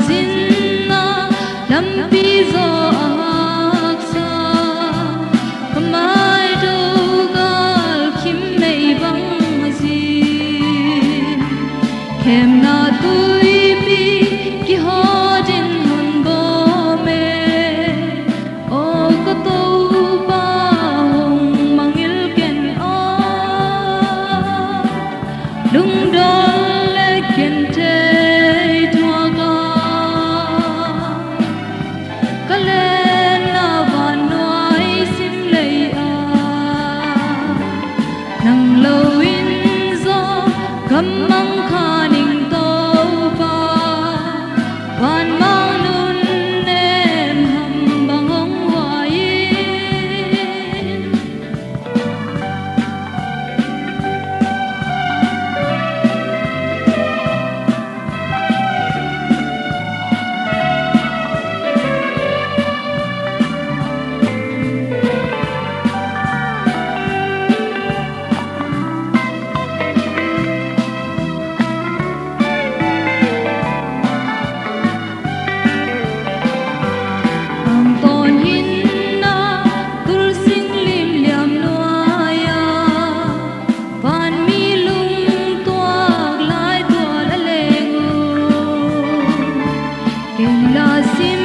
zinna lampi zo aksa kamai do gal kim mei bang zin kem na tui pi ki ho din hun bo me o ko to ba hong mangil ken a lung dol le ken te thua ga kale na van noi sim lei a nang lo in zo kam mang khaning to ba van mang nun nem ham bang hong wai ang ton hin na tul sing lim liam noaya van mi lung tuak lai tua la lengu ken la sim